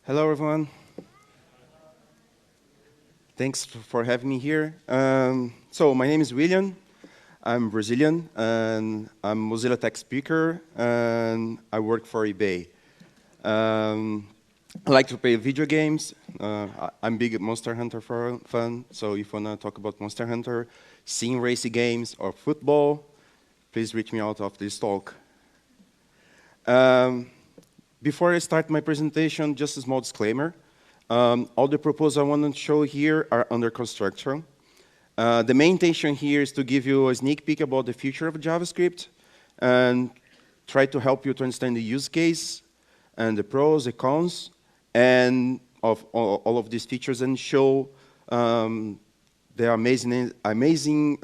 Hello, everyone. Thanks for having me here. So my name is William. I'm Brazilian, and I'm Mozilla Tech speaker, and I work for eBay. I like to play video games. I'm big Monster Hunter fan, so if you want to talk about Monster Hunter, sim racing games, or football, please reach me out after this talk. Before I start my presentation, just a small disclaimer. All the proposals I want to show here are under construction. The main intention here is to give you a sneak peek about the future of JavaScript and try to help you to understand the use case and the pros, the cons, and of all of these features, and show the amazing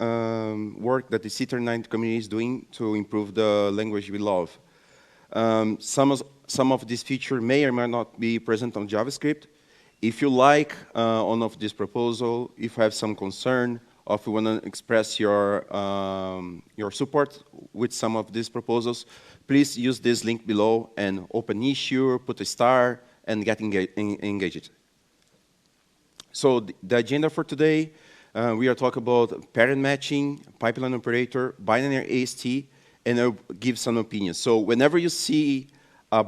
work that the C39 community is doing to improve the language we love. Some of these features may or may not be present on JavaScript. If you like one of this proposal, if you have some concern, or if you want to express your support with some of these proposals, please use this link below and open issue, put a star, and get engaged. So the agenda for today, we are talking about parent matching, pipeline operator, binary AST, and I'll give some opinions. So whenever you see a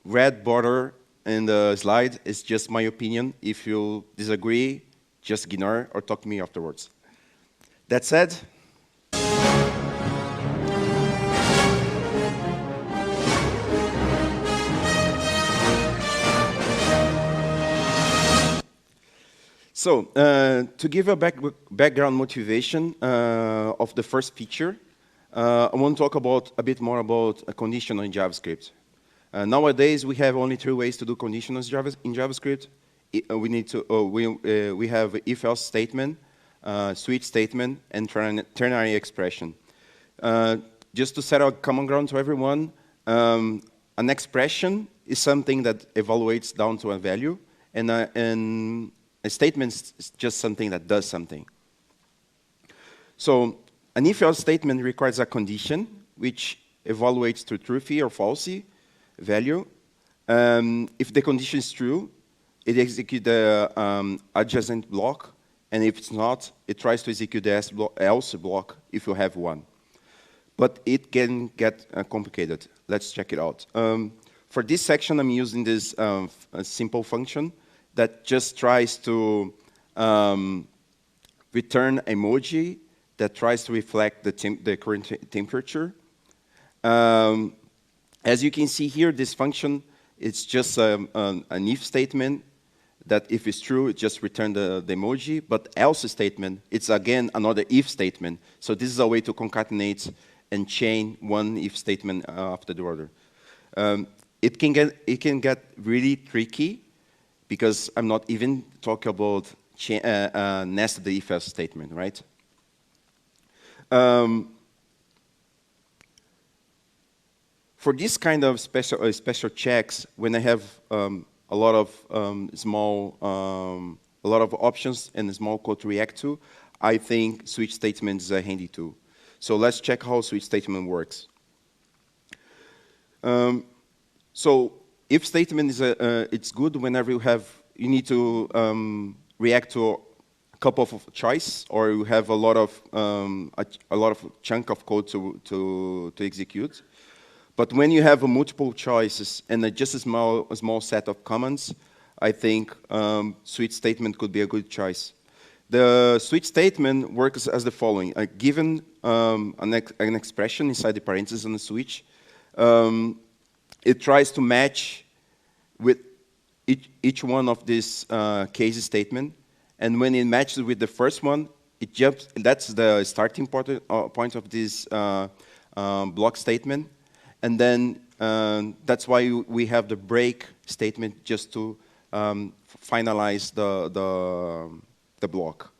red border in the slide, it's just my opinion. If you disagree, just ignore or talk to me afterwards. That said, so to give a background motivation of the first feature, I want to talk about a bit more about a condition in JavaScript. Nowadays, we have only 3 ways to do conditions in JavaScript. We have if-else statement, switch statement, and ternary expression. Just to set a common ground to everyone, an expression is something that evaluates down to a value, and a statement is just something that does something. So an if-else statement requires a condition which evaluates to truthy or falsy value. If the condition is true, it executes the adjacent block, and if it's not, it tries to execute the else block if you have one. But it can get complicated. Let's check it out. For this section, I'm using this simple function that just tries to return emoji that tries to reflect the current temperature. As you can see here, this function, it's just an if statement that if it's true, it just returns the emoji. But else statement, it's again another if statement. So this is a way to concatenate and chain one if statement after the other. It can get really tricky because I'm not even talking about nested if-else statement, right? For this kind of special checks, when I have a lot of options and small code to react to, I think switch statement is a handy tool. So let's check how switch statement works. So if statement is it's good whenever you need to react to a couple of choice, or you have a lot of chunk of code to execute. But when you have multiple choices and just a small set of commands, I think switch statement could be a good choice. The switch statement works as the following. Given an expression inside the parentheses on the switch, it tries to match with each one of these case statement. And when it matches with the first one, it jumps. That's the starting point of this block statement. And then that's why we have the break statement just to finalize the block.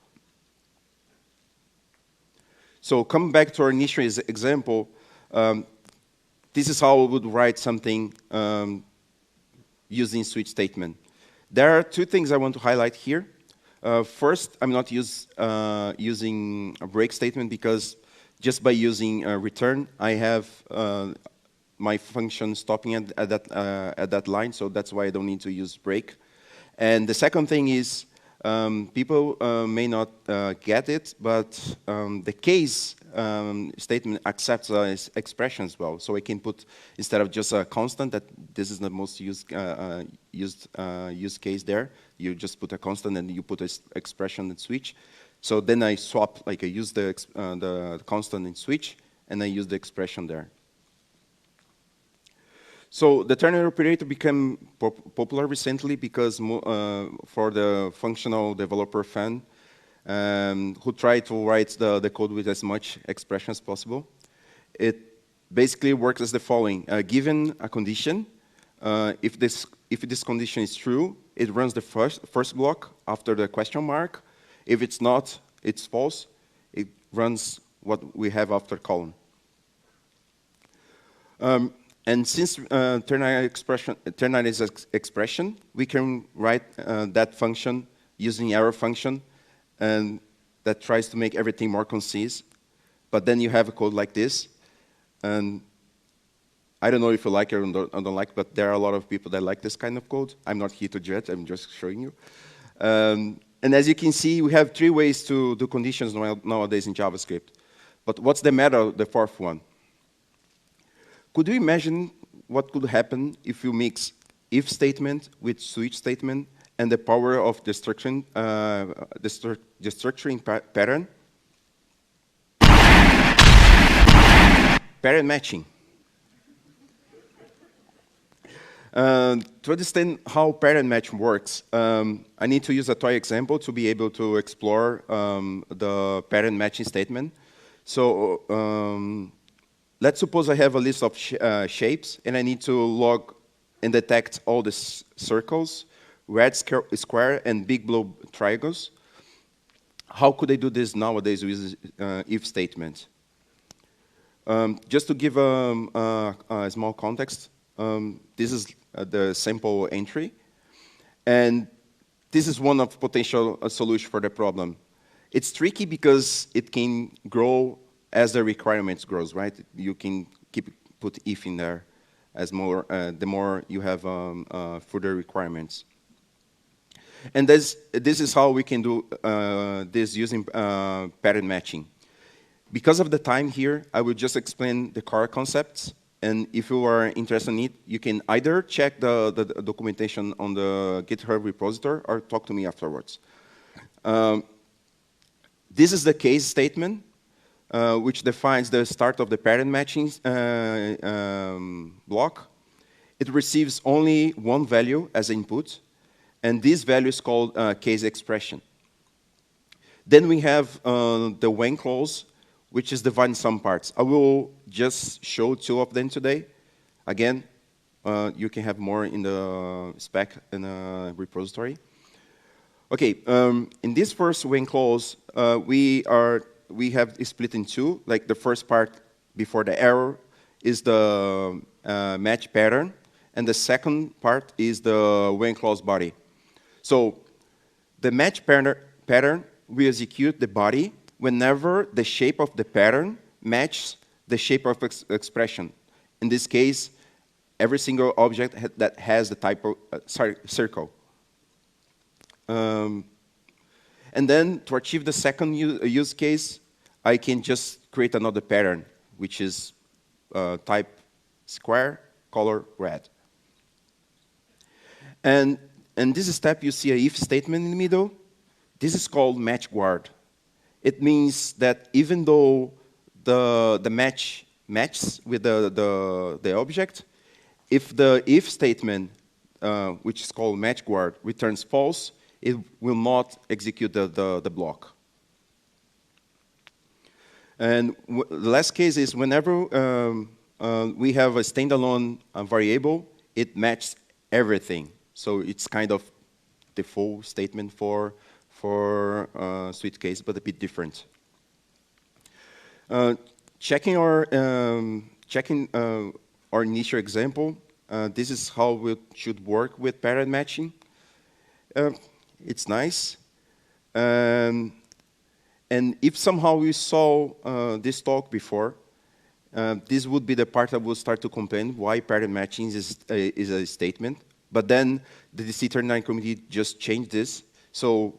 So coming back to our initial example, this is how we would write something using switch statement. There are 2 things I want to highlight here. First, I'm not using a break statement because just by using return, I have my function stopping at that line, so that's why I don't need to use break. And the second thing is, people may not get it, but the case statement accepts expression as well. So I can put, instead of just a constant, that this is the most used case there, you just put a constant and you put an expression and switch. So then I swap, like I use the constant in switch, and I use the expression there. So the ternary operator became popular recently because for the functional developer fan who try to write the code with as much expression as possible, it basically works as the following. Given a condition, if this condition is true, it runs the first block after the question mark. If it's not, it's false. It runs what we have after colon. And since ternary is expression, we can write that function using arrow function, and that tries to make everything more concise. But then you have a code like this, and I don't know if you like it or don't like, but there are a lot of people that like this kind of code. I'm not here to judge, I'm just showing you. And as you can see, we have 3 ways to do conditions nowadays in JavaScript. But what's the matter, the fourth one? Could you imagine what could happen if you mix if statement with switch statement and the power of the structuring pattern? Parent matching. To understand how parent match works, I need to use a toy example to be able to explore the parent matching statement. So let's suppose I have a list of shapes, and I need to log and detect all the circles, red square, and big blue triangles. How could I do this nowadays with if statement? Just to give a small context, this is the sample entry, and this is one of potential solutions for the problem. It's tricky because it can grow as the requirements grows, right? You can put if in there as more, the more you have further requirements. And this is how we can do this using pattern matching. Because of the time here, I will just explain the core concepts. And if you are interested in it, you can either check the documentation on the GitHub repository or talk to me afterwards. This is the case statement, which defines the start of the parent matching block. It receives only one value as input, and this value is called case expression. Then we have the when clause, which is divided in some parts. I will just show 2 of them today. Again, you can have more in the spec in the repository. Okay, in this first when clause, we have it split in 2. Like the first part before the arrow is the match pattern, and the second part is the when clause body. So the match pattern will execute the body whenever the shape of the pattern matches the shape of expression. In this case, every single object that has the type of circle. And then to achieve the second use case, I can just create another pattern, which is type square, color red. And in this step, you see a if statement in the middle. This is called match guard. It means that even though the match matches with the object, if the if statement, which is called match guard, returns false, it will not execute the block. And the last case is whenever we have a standalone variable, it matches everything. So it's kind of the full statement for switch case, but a bit different. Checking our initial example, this is how we should work with parent matching. It's nice. And if somehow we saw this talk before, this would be the part that will start to complain why parent matching is a statement. But then the DC39 committee just changed this. So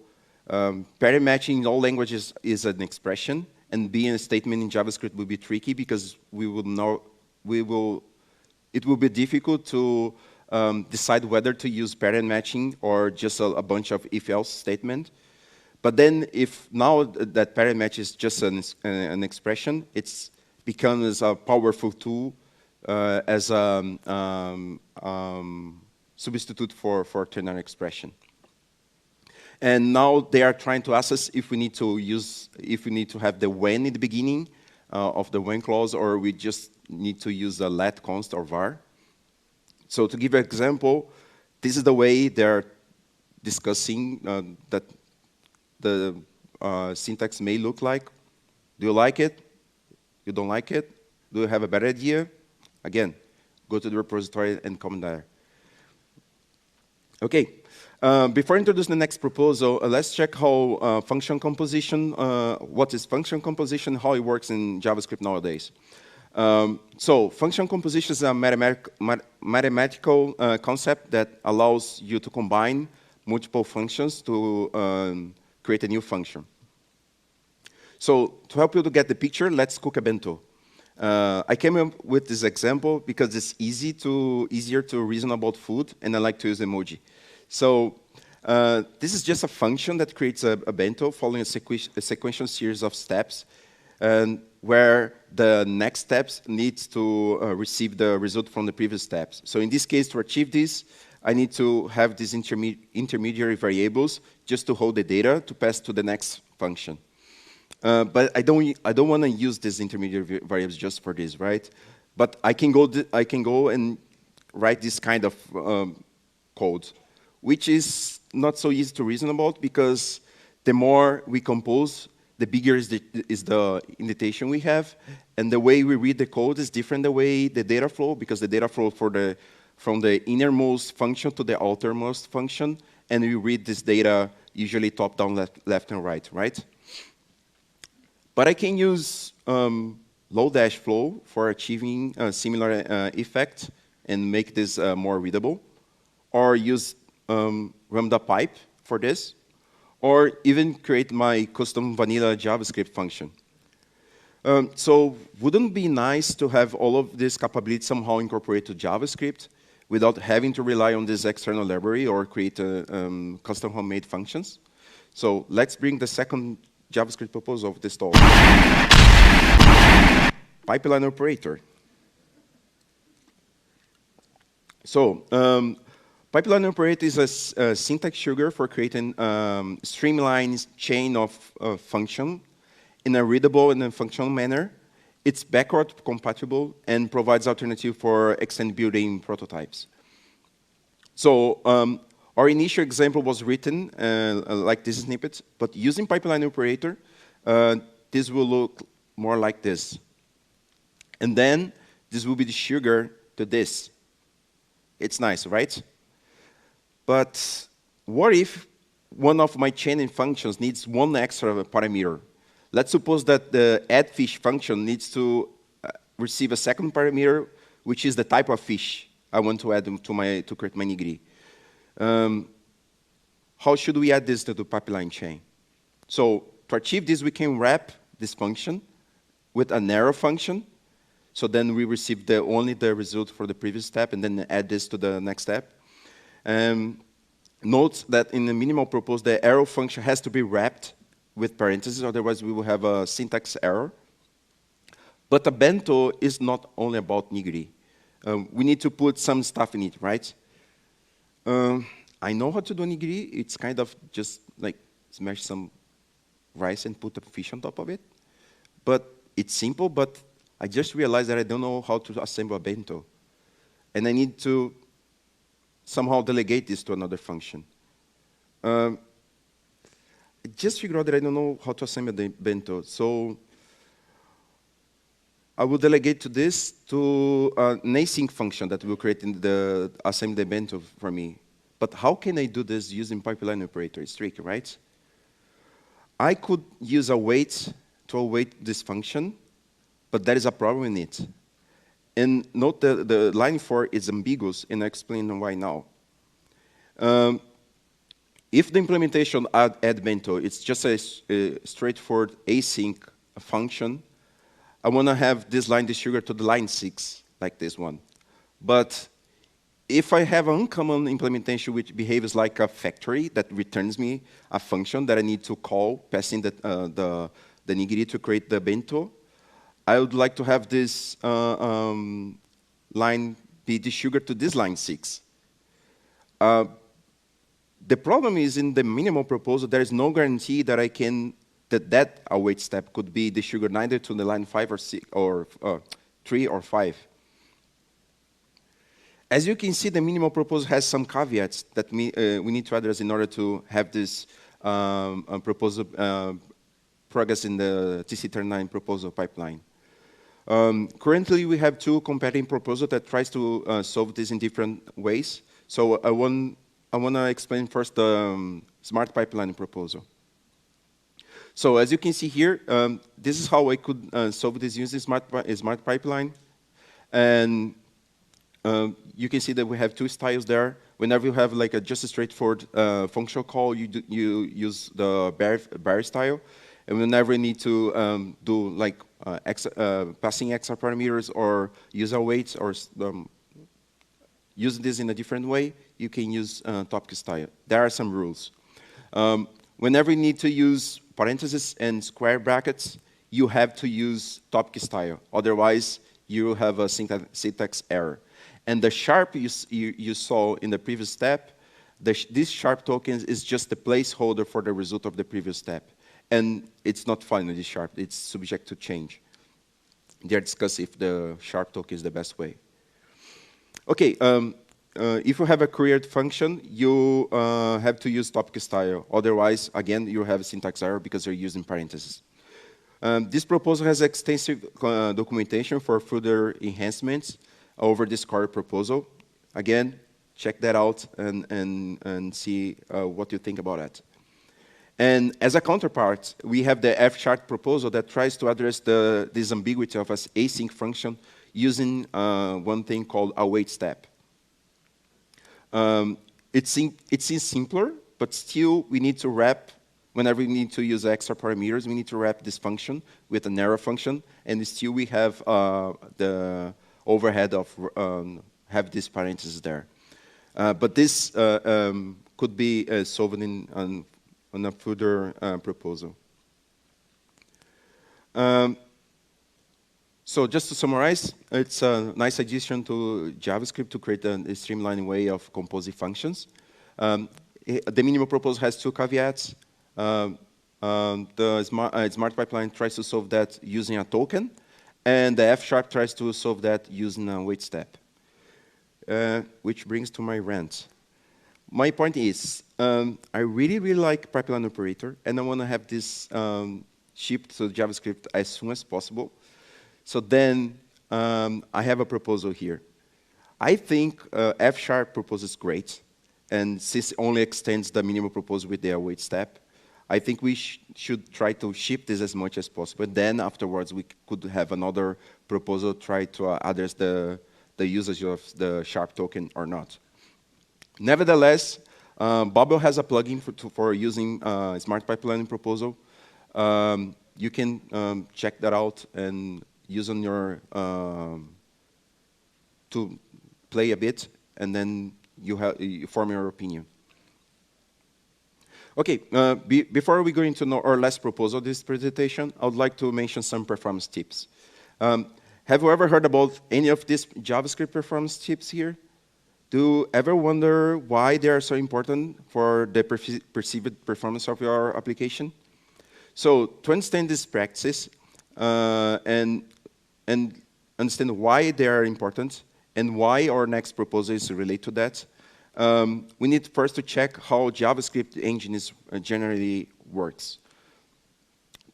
parent matching in all languages is an expression, and being a statement in JavaScript will be tricky because it will be difficult to decide whether to use parent matching or just a bunch of if-else statement. But then if now that parent match is just an expression, it's becomes a powerful tool as a substitute for ternary expression. And now they are trying to ask us if we need to have the when in the beginning of the when clause, or we just need to use a let const or var. So to give an example, this is the way they're discussing that the syntax may look like. Do you like it? You don't like it? Do you have a better idea? Again, go to the repository and comment there. Okay. Before introducing the next proposal, let's check how function composition, what is function composition, how it works in JavaScript nowadays. So function composition is a mathematical concept that allows you to combine multiple functions to create a new function. So to help you to get the picture, let's cook a bento. I came up with this example because it's easier to reason about food, and I like to use emoji. So this is just a function that creates a bento following a sequential series of steps, and where the next steps needs to receive the result from the previous steps. So in this case, to achieve this, I need to have these intermediary variables just to hold the data to pass to the next function. But I don't want to use these intermediary variables just for this, right? But I can go and write this kind of code, which is not so easy to reason about because the more we compose, the bigger is the indentation we have, and the way we read the code is different the way the data flow, because the data flow from the innermost function to the outermost function, and we read this data usually top down, left and right, right? But I can use low-dash flow for achieving a similar effect and make this more readable, or use lambda pipe for this, or even create my custom vanilla JavaScript function. So wouldn't it be nice to have all of this capability somehow incorporated to JavaScript without having to rely on this external library or create custom homemade functions? So let's bring the second JavaScript proposal of this talk. Pipeline operator. So pipeline operator is a syntax sugar for creating streamlined chain of function in a readable and a functional manner. It's backward compatible and provides alternative for extended building prototypes. So our initial example was written like this snippet, but using pipeline operator, this will look more like this. And then this will be the sugar to this. It's nice, right? But what if one of my chaining functions needs one extra parameter? Let's suppose that the add fish function needs to receive a second parameter, which is the type of fish I want to add to create my nigiri. How should we add this to the pipeline chain? So to achieve this, we can wrap this function with an arrow function. So then we receive only the result for the previous step, and then add this to the next step. Note that in the minimal proposed, the arrow function has to be wrapped with parentheses, otherwise we will have a syntax error. But a bento is not only about nigiri. We need to put some stuff in it, right? I know how to do nigiri. It's kind of just like smash some rice and put a fish on top of it. But it's simple, but I just realized that I don't know how to assemble a bento. And I need to somehow delegate this to another function. I just figured out that I don't know how to assemble the bento. So I will delegate to this to an async function that will create in the assemble the bento for me. But how can I do this using pipeline operator? It's tricky, right? I could use a wait to await this function, but there is a problem in it. And note that the line 4 is ambiguous, and I'll explain why now. If the implementation add bento, it's just a straightforward async function, I want to have this line desugared to the line 6, like this one. But if I have an uncommon implementation which behaves like a factory that returns me a function that I need to call, passing the nigiri to create the bento, I would like to have this line be desugared to this line 6. The problem is in the minimal proposal, there is no guarantee that I can that await step could be desugared neither to the line 5 or 6 or 3 or 5. As you can see, the minimal proposal has some caveats that we need to address in order to have this proposal progress in the TC39 proposal pipeline. Currently, we have 2 competing proposals that tries to solve this in different ways. So I want to explain first the smart pipeline proposal. So as you can see here, this is how I could solve this using smart pipeline. And you can see that we have 2 styles there. Whenever you have like just a straightforward functional call, you use the bear style. And whenever you need to do like passing extra parameters or use awaits or use this in a different way, you can use topic style. There are some rules. Whenever you need to use parentheses and square brackets, you have to use topic style. Otherwise, you will have a syntax error. And the sharp you saw in the previous step, this sharp token is just the placeholder for the result of the previous step. And it's not finally sharp. It's subject to change. They're discussing if the sharp token is the best way. OK, if you have a create function, you have to use topic style. Otherwise, again, you have a syntax error because you're using parentheses. This proposal has extensive documentation for further enhancements over this core proposal. Again, check that out and see what you think about it. And as a counterpart, we have the F# proposal that tries to address this ambiguity of an async function using one thing called await step. It seems simpler, but still we need to wrap, whenever we need to use extra parameters, we need to wrap this function with an arrow function, and still we have the overhead of have these parentheses there. But this could be solved on a further proposal. So just to summarize, it's a nice addition to JavaScript to create a streamlined way of composing functions. The minimal proposal has 2 caveats. The smart pipeline tries to solve that using a token, and the F# tries to solve that using a wait step. Which brings to my rant. My point is, I really, really like pipeline operator, and I want to have this shipped to JavaScript as soon as possible. So then I have a proposal here. I think F# proposal is great, and since it only extends the minimal proposal with the await step, I think we should try to ship this as much as possible. And then afterwards, we could have another proposal try to address the usage of the sharp token or not. Nevertheless, Bubble has a plugin for using smart pipeline proposal. You can check that out and use on your to play a bit, and then you form your opinion. OK, before we go into our last proposal of this presentation, I would like to mention some performance tips. Have you ever heard about any of these JavaScript performance tips here? Do you ever wonder why they are so important for the perceived performance of your application? So to understand these practices and understand why they are important and why our next proposal is related to that, we need first to check how JavaScript engine generally works.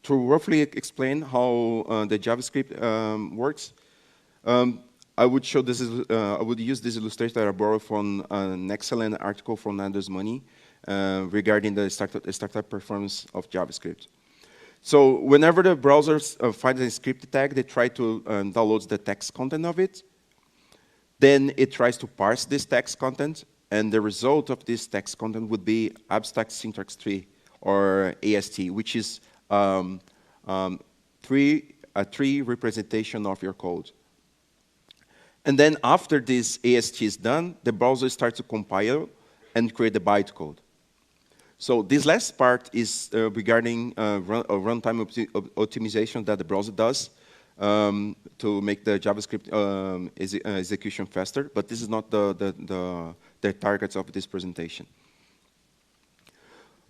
To roughly explain how the JavaScript works, I would show this. I would use this illustration that I borrowed from an excellent article from Anders Money regarding the startup performance of JavaScript. So whenever the browser finds a script tag, they try to download the text content of it. Then it tries to parse this text content, and the result of this text content would be abstract syntax tree, or AST, which is a tree representation of your code. And then after this AST is done, the browser starts to compile and create the bytecode. So this last part is regarding runtime optimization that the browser does to make the JavaScript execution faster, but this is not the targets of this presentation.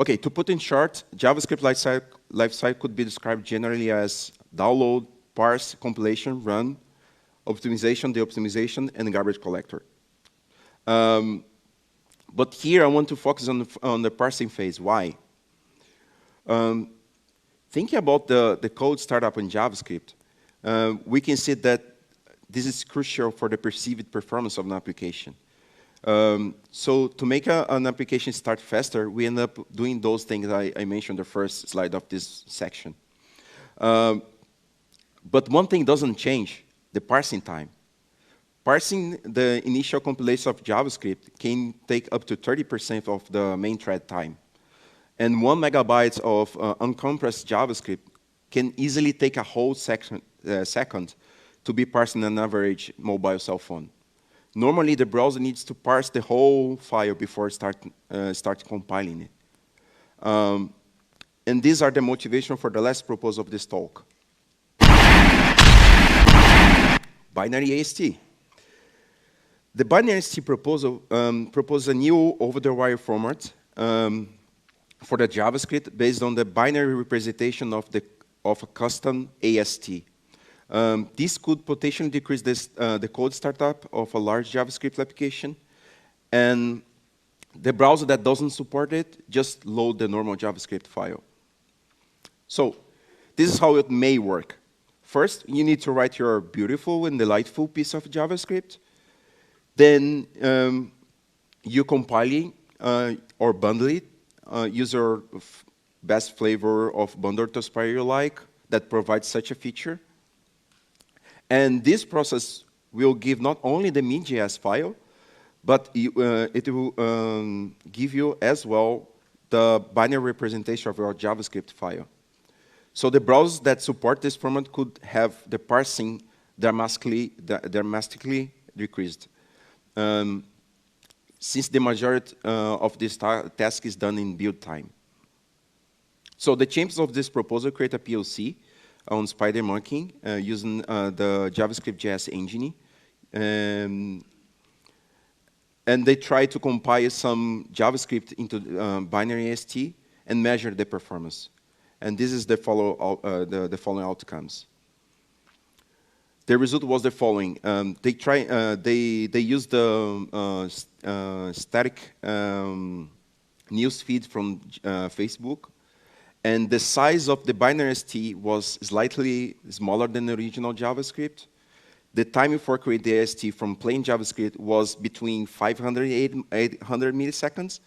Okay, to put in short, JavaScript lifecycle could be described generally as download, parse, compilation, run, optimization, de-optimization, and garbage collector. But here I want to focus on the parsing phase. Why? Thinking about the code startup in JavaScript, we can see that this is crucial for the perceived performance of an application. So to make an application start faster, we end up doing those things I mentioned the first slide of this section. But one thing doesn't change, the parsing time. Parsing the initial compilation of JavaScript can take up to 30% of the main thread time. And 1 megabyte of uncompressed JavaScript can easily take a whole second to be parsed in an average mobile cell phone. Normally, the browser needs to parse the whole file before start compiling it. And these are the motivation for the last proposal of this talk. Binary AST. The Binary AST proposal proposes a new over-the-wire format for the JavaScript based on the binary representation of a custom AST. This could potentially decrease the code startup of a large JavaScript application, and the browser that doesn't support it just load the normal JavaScript file. So this is how it may work. First, you need to write your beautiful and delightful piece of JavaScript. Then you compile it or bundle it. Use your best flavor of bundle to you like that provides such a feature. And this process will give not only the min.js file, but it will give you as well the binary representation of your JavaScript file. So the browsers that support this format could have the parsing dramatically decreased. Since the majority of this task is done in build time. So the champions of this proposal create a POC on SpiderMonkey using the JavaScript JS engine. And they try to compile some JavaScript into binary AST and measure the performance. And this is the following outcomes. The result was the following. They used the static news feed from Facebook, and the size of the binary AST was slightly smaller than the original JavaScript. The time for creating the AST from plain JavaScript was between 500 and 800 milliseconds,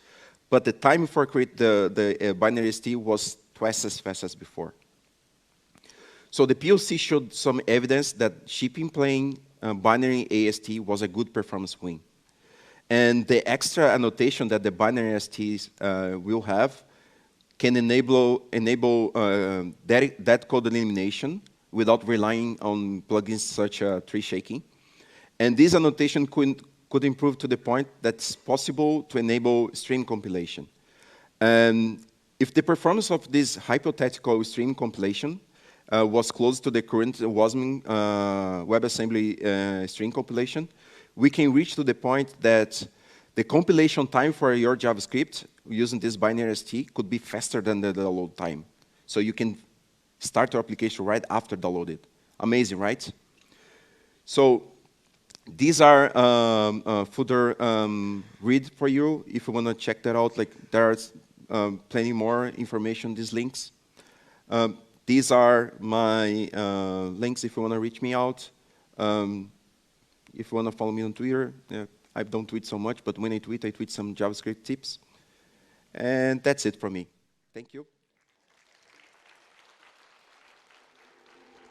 but the time for creating the binary AST was twice as fast as before. So the POC showed some evidence that shipping plain binary AST was a good performance win. And the extra annotation that the binary ASTs will have can enable that code elimination without relying on plugins such as tree shaking. And this annotation could improve to the point that it's possible to enable stream compilation. And if the performance of this hypothetical stream compilation was close to the current WASM WebAssembly string compilation, we can reach to the point that the compilation time for your JavaScript using this binary AST could be faster than the download time. So you can start your application right after download it. Amazing, right? So these are further read for you if you want to check that out. Like there's plenty more information, these links. These are my links if you want to reach me out. If you want to follow me on Twitter, I don't tweet so much, but when I tweet some JavaScript tips. And that's it from me. Thank you.